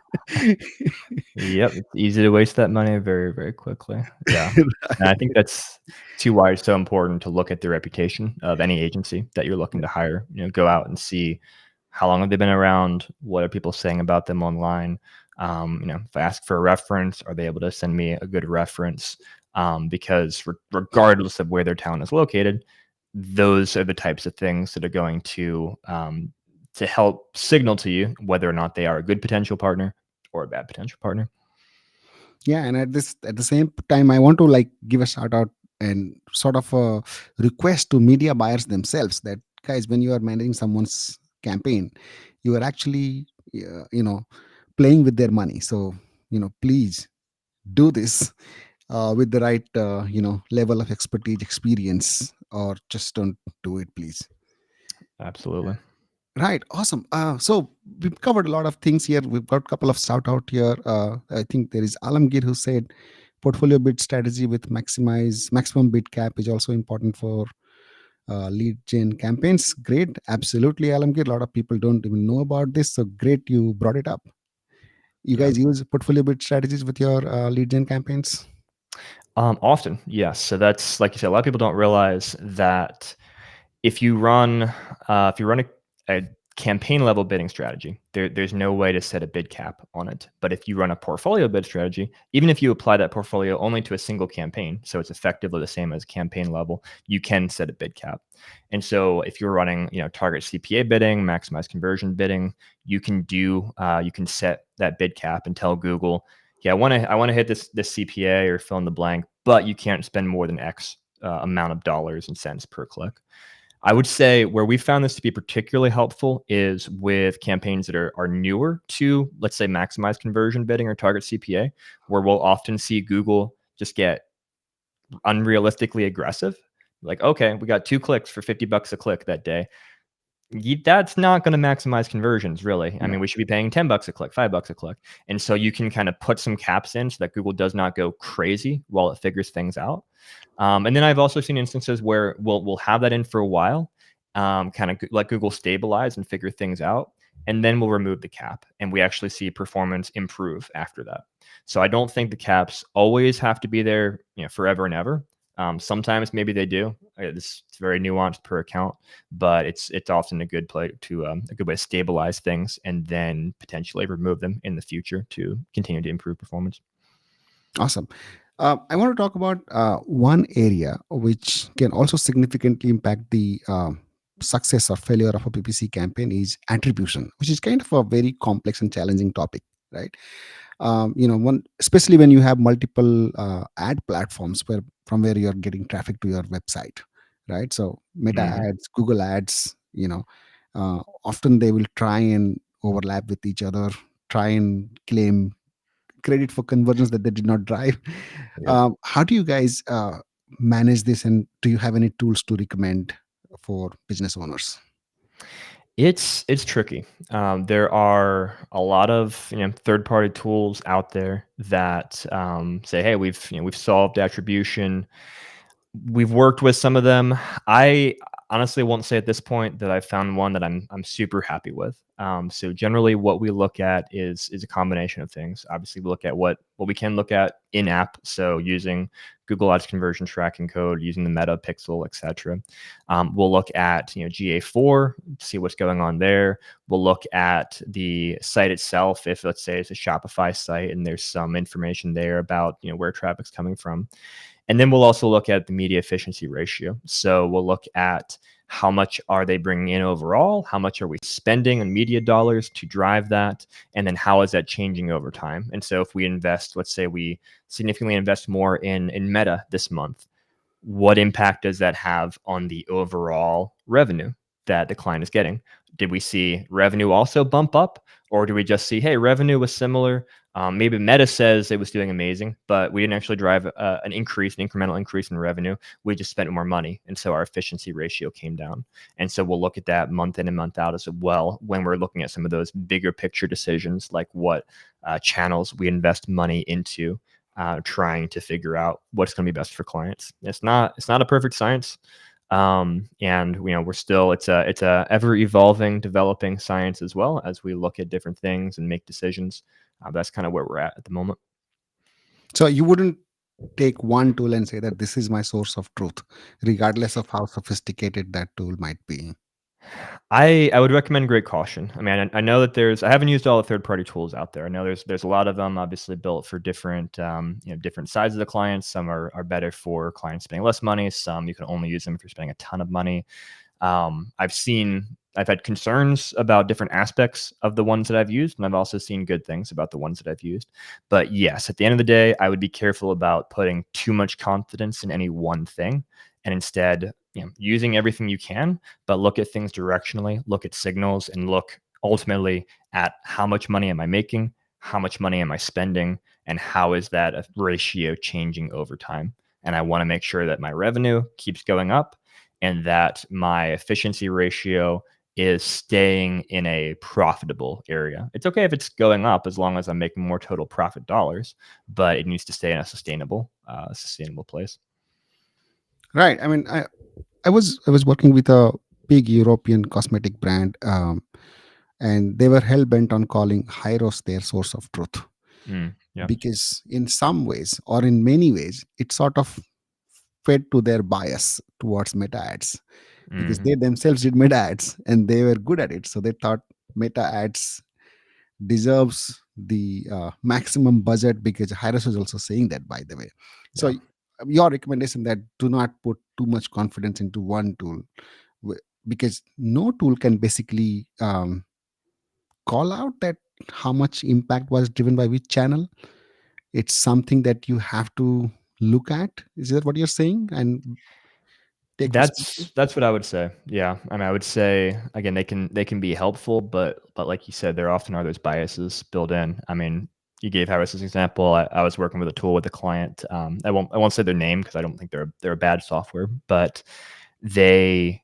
Yep, it's easy to waste that money very, very quickly. Yeah, and I think right. that's why it's so important to look at the reputation of any agency that you're looking to hire. Go out and see how long have they been around, what are people saying about them online, If I ask for a reference, are they able to send me a good reference? Because regardless of where their talent is located, those are the types of things that are going to help signal to you whether or not they are a good potential partner or a bad potential partner. Yeah, and at the same time, I want to like give a shout out and sort of a request to media buyers themselves that, guys, when you are managing someone's campaign, you are actually playing with their money. So please do this with the right level of expertise, experience, or just don't do it, please. Absolutely. Right, awesome. So we've covered a lot of things here. We've got a couple of shout out here. I think there is Alamgir who said portfolio bid strategy with maximum bid cap is also important for lead gen campaigns. Great, absolutely, Alamgir. A lot of people don't even know about this, so great you brought it up. You Yeah. guys use portfolio bid strategies with your lead gen campaigns? Often, yes. So that's like you said. A lot of people don't realize that if you run a campaign level bidding strategy, there's no way to set a bid cap on it. But if you run a portfolio bid strategy, even if you apply that portfolio only to a single campaign, so it's effectively the same as campaign level, you can set a bid cap. And so if you're running, target CPA bidding, maximize conversion bidding, you can set that bid cap and tell Google, yeah, I want to hit this CPA or fill in the blank, but you can't spend more than X amount of dollars and cents per click. I would say where we found this to be particularly helpful is with campaigns that are newer to, let's say, maximize conversion bidding or target CPA, where we'll often see Google just get unrealistically aggressive. Like, okay, we got 2 clicks for $50 a click that day. That's not going to maximize conversions, really. I mean, Right. we should be paying $10 a click, $5 a click. And so you can kind of put some caps in so that Google does not go crazy while it figures things out. And then I've also seen instances where we'll have that in for a while, kind of let Google stabilize and figure things out, and then we'll remove the cap, and we actually see performance improve after that. So I don't think the caps always have to be there, forever and ever. Sometimes maybe they do. It's very nuanced per account, but it's often a good play to a good way to stabilize things and then potentially remove them in the future to continue to improve performance. Awesome. I want to talk about one area which can also significantly impact the success or failure of a PPC campaign is attribution, which is kind of a very complex and challenging topic, right? One, especially when you have multiple ad platforms where you're getting traffic to your website, right? So Meta Mhm. ads, Google ads, often they will try and overlap with each other, try and claim credit for conversions that they did not drive. Yep. How do you guys manage this, and do you have any tools to recommend for business owners? It's tricky. There are a lot of third party tools out there that say, hey, we've solved attribution. We've worked with some of them. I honestly won't say at this point that I've found one that I'm super happy with. So generally, what we look at is a combination of things. Obviously, we look at what we can look at in app. So using Google Ads conversion tracking code, using the Meta Pixel, etc. We'll look at GA4, see what's going on there. We'll look at the site itself. If let's say it's a Shopify site and there's some information there about where traffic's coming from. And then we'll also look at the media efficiency ratio. So we'll look at how much are they bringing in overall? How much are we spending on media dollars to drive that? And then how is that changing over time? And so if we invest, let's say we significantly invest more in Meta this month, what impact does that have on the overall revenue that the client is getting? Did we see revenue also bump up, or do we just see, hey, revenue was similar? Maybe Meta says it was doing amazing, but we didn't actually drive an incremental increase in revenue. We just spent more money, and so our efficiency ratio came down. And so we'll look at that month in and month out as well when we're looking at some of those bigger picture decisions, like what channels we invest money into, trying to figure out what's going to be best for clients. It's not a perfect science, and we're still it's a ever evolving, developing science as well as we look at different things and make decisions. That's kind of where we're at the moment. So you wouldn't take one tool and say that this is my source of truth, regardless of how sophisticated that tool might be. I would recommend great caution. I mean, I know that I haven't used all the third party tools out there. I know there's a lot of them obviously built for different different sizes of the clients. Some are better for clients spending less money. Some you can only use them if you're spending a ton of money. I've had concerns about different aspects of the ones that I've used, and I've also seen good things about the ones that I've used. But yes, at the end of the day, I would be careful about putting too much confidence in any one thing, and instead, using everything you can, but look at things directionally, look at signals, and look ultimately at how much money am I making, how much money am I spending, and how is that ratio changing over time. And I want to make sure that my revenue keeps going up and that my efficiency ratio is staying in a profitable area. It's okay if it's going up as long as I'm making more total profit dollars, but it needs to stay in a sustainable place. Right. I mean, I was working with a big European cosmetic brand, and they were hell bent on calling Hyros their source of truth, Yeah. because in some ways or in many ways it sort of fed to their bias towards meta ads, because Hmm. they themselves did meta ads and they were good at it, so they thought meta ads deserves the maximum budget, because Hyros is also saying that, by the way. So Yeah. your recommendation that do not put too much confidence into one tool, because no tool can basically call out that how much impact was driven by which channel. It's something that you have to look at. Is that what you're saying, and take perspective? That's what I would say. Yeah, I mean, I would say again, they can be helpful, but like you said, there often are those biases built in. I mean, you gave Harris as an example. I was working with a tool with a client. I won't say their name because I don't think they're a bad software, but they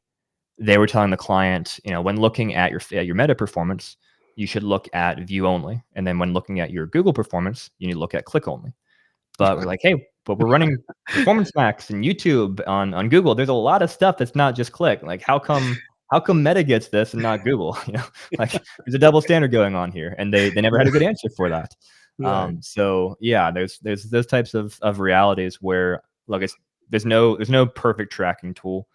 they were telling the client, when looking at your Meta performance, you should look at view only, and then when looking at your Google performance, you need to look at click only. But we're like, "Hey, but we're running Performance Max and YouTube on Google. There's a lot of stuff that's not just click. Like, how come Meta gets this and not Google?" Like there's a double standard going on here, and they never had a good answer for that. Right. So yeah, there's those types of realities where look, there's no perfect tracking tool.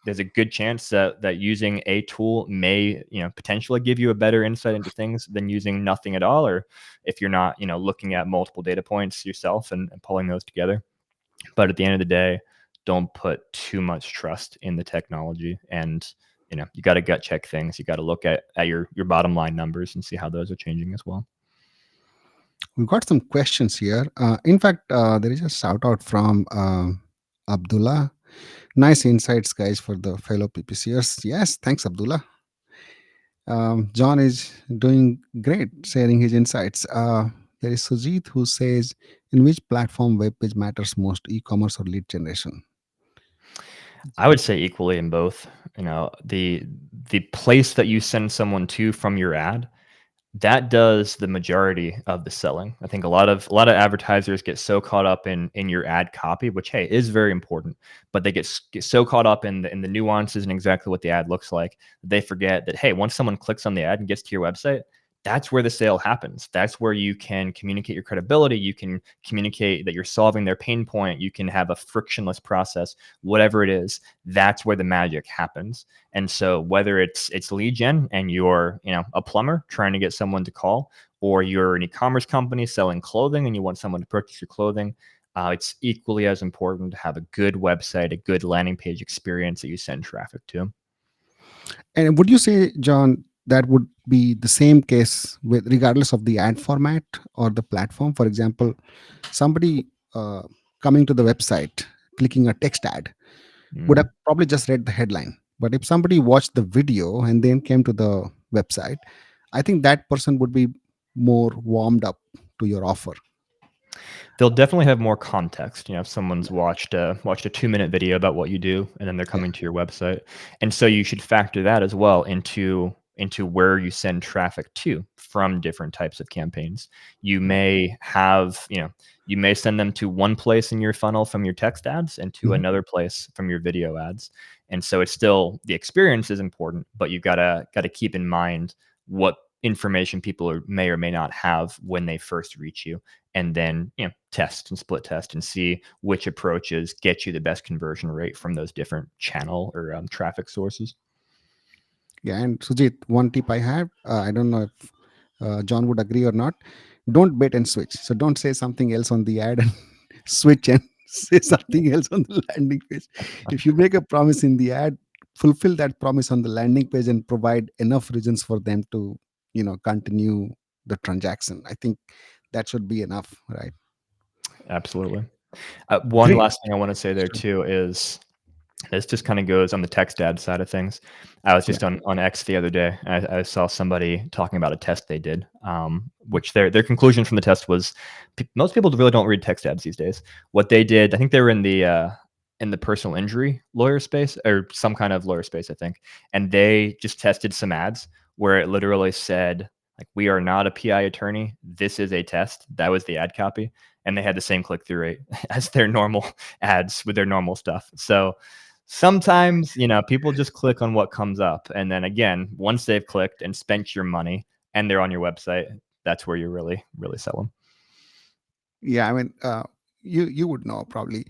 There's a good chance that using a tool may potentially give you a better insight into things than using nothing at all, or if you're not looking at multiple data points yourself and pulling those together. But at the end of the day, don't put too much trust in the technology, and you got to gut check things. You got to look at your bottom line numbers and see how those are changing as well. We've got some questions here. In fact, there is a shout out from Abdullah. Nice insights, guys, for the fellow PPCers. Yes, thanks, Abdullah. John is doing great sharing his insights. There is Sujit who says, in which platform web page matters most, e-commerce or lead generation? I would say equally in both. The place that you send someone to from your ad, that does the majority of the selling. I think a lot of advertisers get so caught up in your ad copy, which hey is very important, but they get so caught up in the nuances and exactly what the ad looks like that they forget that hey, once someone clicks on the ad and gets to your website, that's where the sale happens. That's where you can communicate your credibility. You can communicate that you're solving their pain point. You can have a frictionless process, whatever it is. That's where the magic happens. And so whether it's lead gen and you're a plumber trying to get someone to call, or you're an e-commerce company selling clothing and you want someone to purchase your clothing, it's equally as important to have a good website, a good landing page experience that you send traffic to. And would you say, John, that would be the same case with regardless of the ad format or the platform? For example, somebody coming to the website, clicking a text ad, would have Mhm. probably just read the headline. But if somebody watched the video and then came to the website, I think that person would be more warmed up to your offer. They'll definitely have more context. If someone's watched a 2-minute video about what you do, and then they're Yeah. coming to your website, and so you should factor that as well into where you send traffic to from different types of campaigns. You may have you may send them to one place in your funnel from your text ads and to Mhm. another place from your video ads, and so it's still the experience is important, but you've got to keep in mind what information people may or may not have when they first reach you, and then test and split test and see which approaches get you the best conversion rate from those different channel or traffic sources. Yeah, and Sujit, one tip I have, I don't know if John would agree or not. Don't bait and switch. So don't say something else on the ad and switch and say something else on the landing page. If you make a promise in the ad, fulfill that promise on the landing page and provide enough reasons for them to, continue the transaction. I think that should be enough, right? Absolutely. One Great. last thing I want to say there Sure. too is this just kind of goes on the text ad side of things. I was Yeah. just on X the other day. I saw somebody talking about a test they did, which their conclusion from the test was most people really don't read text ads these days. What they did, I think they were in the personal injury lawyer space or some kind of lawyer space, I think, and they just tested some ads where it literally said like, "We are not a PI attorney. This is a test." That was the ad copy, and they had the same click through rate as their normal ads with their normal stuff. So sometimes, people just click on what comes up. And then again, once they've clicked and spent your money and they're on your website, that's where you really, really sell them. Yeah. I mean, you would know probably.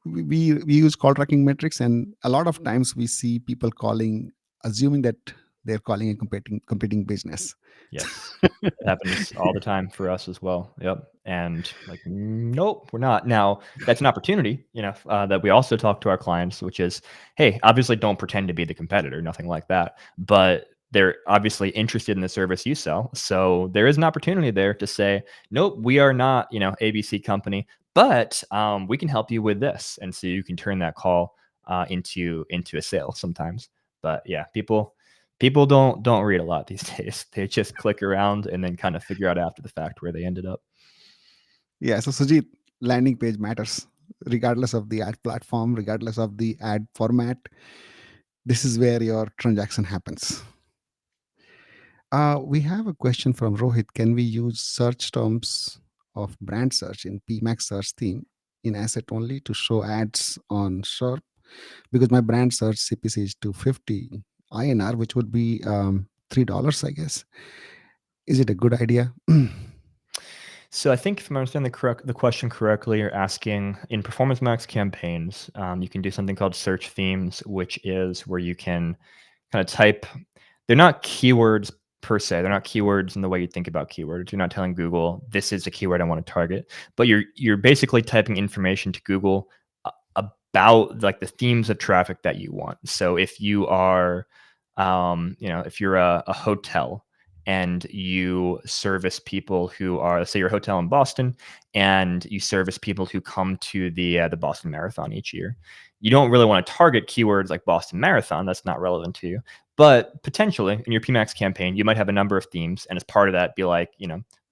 We use call tracking metrics, and a lot of times we see people calling assuming that they're calling a competing business. Yes. It happens all the time for us as well. Yep. And like, nope, we're not. Now, that's an opportunity, that we also talk to our clients, which is, hey, obviously don't pretend to be the competitor, nothing like that. But they're obviously interested in the service you sell. So there is an opportunity there to say, nope, we are not, ABC company, but we can help you with this. And so you can turn that call into a sale sometimes. But yeah, people don't read a lot these days. They just click around and then kind of figure out after the fact where they ended up. Yeah. So Sujit, landing page matters regardless of the ad platform, regardless of the ad format. This is where your transaction happens. We have a question from Rohit. Can we use search terms of brand search in PMAX search theme in asset only to show ads on SERP? Because my brand search CPC is 250 INR, which would be $3, I guess. Is it a good idea? So I think if I'm understanding the question correctly, you're asking in Performance Max campaigns, you can do something called search themes, which is where you can kind of type. They're not keywords per se. They're not keywords in the way you think about keywords. You're not telling Google this is a keyword I want to target, but you're basically typing information to Google about like the themes of traffic that you want. So if you are, if you're a hotel and you service people who are, let's say you're a hotel in Boston and you service people who come to the Boston Marathon each year. You don't really want to target keywords like Boston Marathon. That's not relevant to you. But potentially in your PMAX campaign, you might have a number of themes. And as part of that, be like,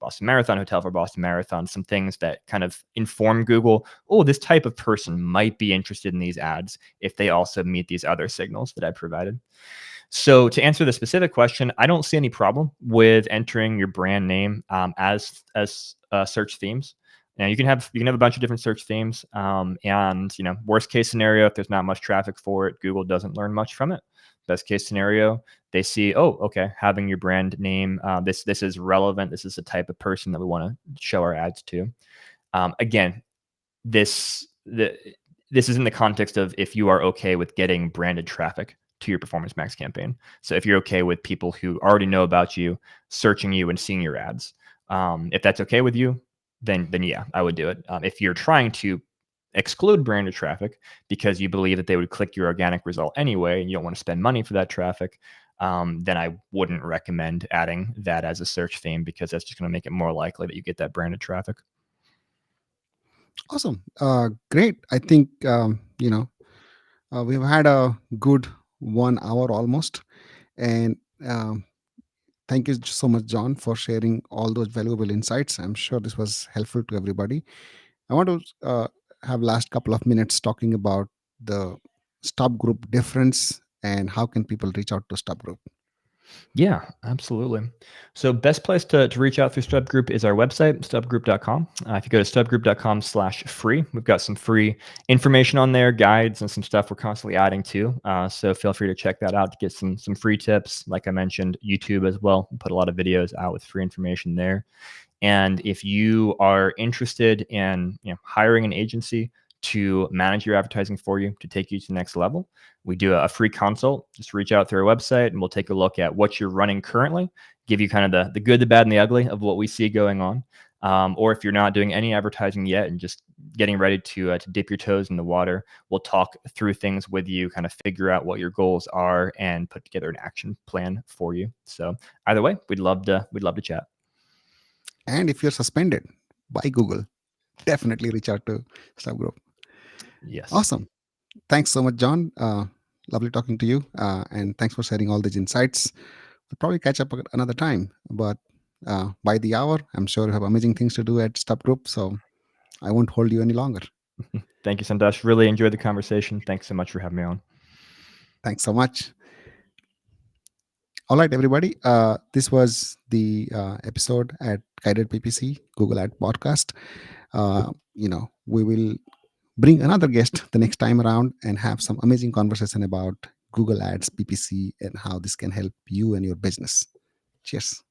Boston Marathon, hotel for Boston Marathon, some things that kind of inform Google, oh, this type of person might be interested in these ads if they also meet these other signals that I provided. So to answer the specific question, I don't see any problem with entering your brand name as search themes. Now you can have a bunch of different search themes, and worst case scenario, if there's not much traffic for it, Google doesn't learn much from it. Best case scenario, they see, oh, okay, having your brand name, this is relevant. This is the type of person that we want to show our ads to. Again, this the this is in the context of if you are okay with getting branded traffic to your Performance Max campaign. So if you're okay with people who already know about you searching you and seeing your ads, if that's okay with you, then yeah, I would do it. If you're trying to exclude branded traffic because you believe that they would click your organic result anyway, and you don't want to spend money for that traffic, then I wouldn't recommend adding that as a search theme because that's just going to make it more likely that you get that branded traffic. Awesome. Great. I think, we've had a good 1 hour almost. And thank you so much, John, for sharing all those valuable insights. I'm sure this was helpful to everybody. I want to have last couple of minutes talking about the stop group difference and how can people reach out to stop group. Yeah, absolutely. So best place to reach out through Stub Group is our website, stubgroup.com. If you go to stubgroup.com/free, we've got some free information on there, guides and some stuff we're constantly adding to. So feel free to check that out to get some free tips. Like I mentioned, YouTube as well. We put a lot of videos out with free information there. And if you are interested in hiring an agency to manage your advertising for you to take you to the next level. We do a free consult. Just reach out through our website and we'll take a look at what you're running currently, give you kind of the good, the bad, and the ugly of what we see going on. Or if you're not doing any advertising yet and just getting ready to dip your toes in the water, we'll talk through things with you, kind of figure out what your goals are, and put together an action plan for you. So either way, we'd love to chat. And if you're suspended by Google, definitely reach out to Stub Group. Yes. Awesome. Thanks so much, John. Lovely talking to you. And thanks for sharing all these insights. We'll probably catch up another time. But by the hour, I'm sure you have amazing things to do at Stub Group. So I won't hold you any longer. Thank you, Santosh. Really enjoyed the conversation. Thanks so much for having me on. Thanks so much. All right, everybody. This was the episode at Guided PPC Google Ad Podcast. We will bring another guest the next time around and have some amazing conversation about Google Ads, PPC, and how this can help you and your business. Cheers.